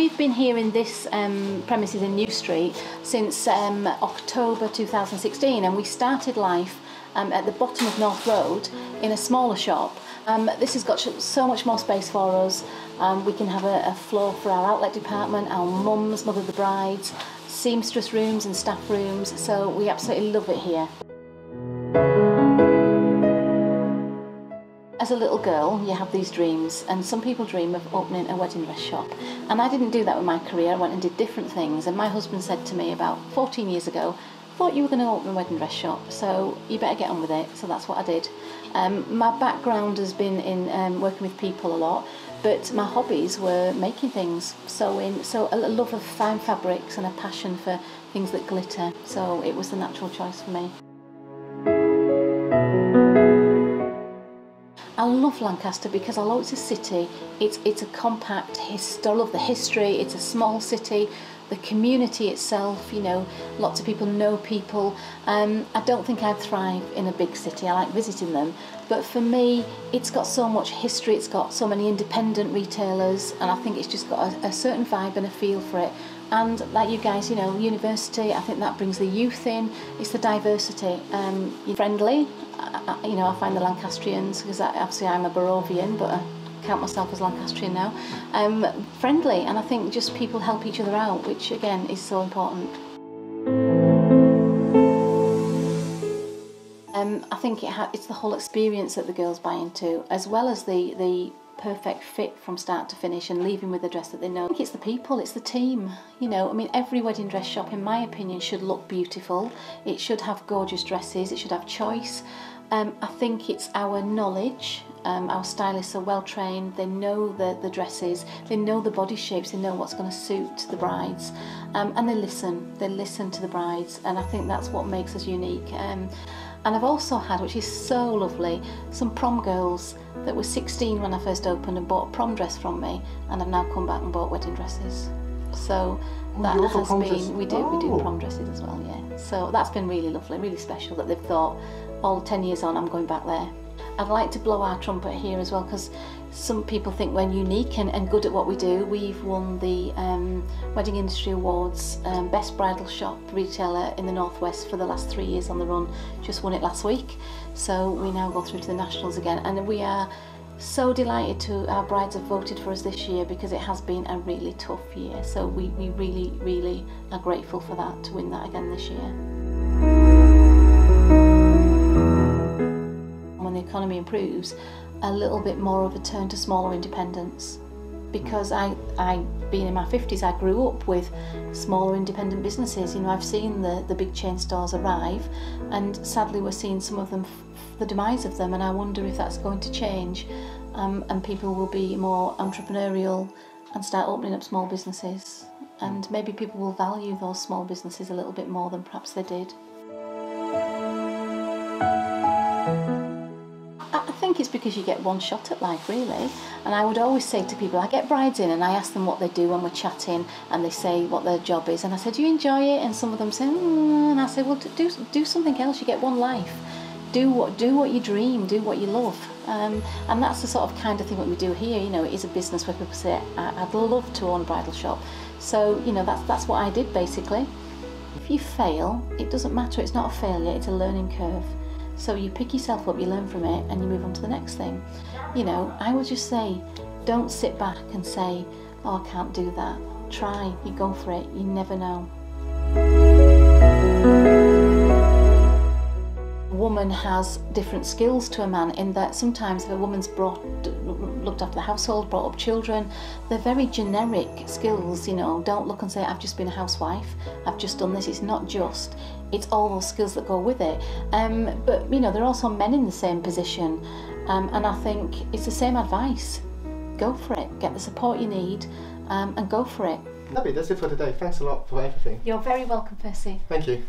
we've been here in this premises in New Street since October 2016, and we started life at the bottom of North Road in a smaller shop. This has got so much more space for us. We can have a floor for our outlet department, our mums, mother of the brides, seamstress rooms and staff rooms, so we absolutely love it here. As a little girl, you have these dreams, and some people dream of opening a wedding dress shop. And I didn't do that with my career. I went and did different things, and my husband said to me about 14 years ago, "Thought you were going to open a wedding dress shop, so you better get on with it." So that's what I did. My background has been in working with people a lot, but my hobbies were making things, sewing, so a love of fine fabrics and a passion for things that glitter. So it was the natural choice for me. I love Lancaster because although it's a city, it's a compact, I love the history, it's a small city, the community itself, you know, lots of people know people. I don't think I'd thrive in a big city. I like visiting them, but for me it's got so much history, it's got so many independent retailers, and I think it's just got a certain vibe and a feel for it. And like you guys, you know, university, I think that brings the youth in, it's the diversity. You're friendly. You know, I find the Lancastrians, because obviously I'm a Borovian, but I count myself as Lancastrian now, friendly, and I think just people help each other out, which again is so important. I think it's the whole experience that the girls buy into, as well as the perfect fit from start to finish and leaving with a dress that they know. I think it's the people, it's the team, you know. I mean, every wedding dress shop, in my opinion, should look beautiful. It should have gorgeous dresses, it should have choice. I think it's our knowledge. Our stylists are well trained, they know the dresses, they know the body shapes, they know what's going to suit the brides, and they listen to the brides, and I think that's what makes us unique. And I've also had, which is so lovely, some prom girls that were 16 when I first opened and bought a prom dress from me, and have now come back and bought wedding dresses. So that has been, we do prom dresses as well, yeah. So that's been really lovely, really special that they've thought, all 10 years on, I'm going back there. I'd like to blow our trumpet here as well, because some people think we're unique and good at what we do. We've won the Wedding Industry Awards Best Bridal Shop Retailer in the Northwest for the last 3 years on the run. Just won it last week. So we now go through to the Nationals again, and we are so delighted our brides have voted for us this year, because it has been a really tough year. So we really, really are grateful for that, to win that again this year. When the economy improves, a little bit more of a turn to smaller independents, because I being in my 50s, I grew up with smaller independent businesses. You know, I've seen the big chain stores arrive, and sadly we're seeing some of them, the demise of them, and I wonder if that's going to change, and people will be more entrepreneurial and start opening up small businesses, and maybe people will value those small businesses a little bit more than perhaps they did. I think it's because you get one shot at life, really. And I would always say to people, I get brides in and I ask them what they do when we're chatting, and they say what their job is, and I said, "Do you enjoy it?" And some of them say, and I say, "Well, do something else. You get one life. Do what you dream, do what you love." And that's the sort of kind of thing that we do here. You know, it is a business where people say, "I'd love to own a bridal shop." So, you know, that's what I did basically. If you fail, it doesn't matter. It's not a failure. It's a learning curve. So you pick yourself up, you learn from it, and you move on to the next thing. You know, I would just say, don't sit back and say, "Oh, I can't do that." Try, you go for it, you never know. A woman has different skills to a man, in that sometimes if a woman's looked after the household, brought up children, they're very generic skills, you know. Don't look and say, "I've just been a housewife, I've just done this." It's not just, it's all those skills that go with it. But you know, there are also men in the same position, and I think it's the same advice. Go for it, get the support you need, and go for it. Lovely, that's it for today. Thanks a lot for everything. You're very welcome, Percy. Thank you.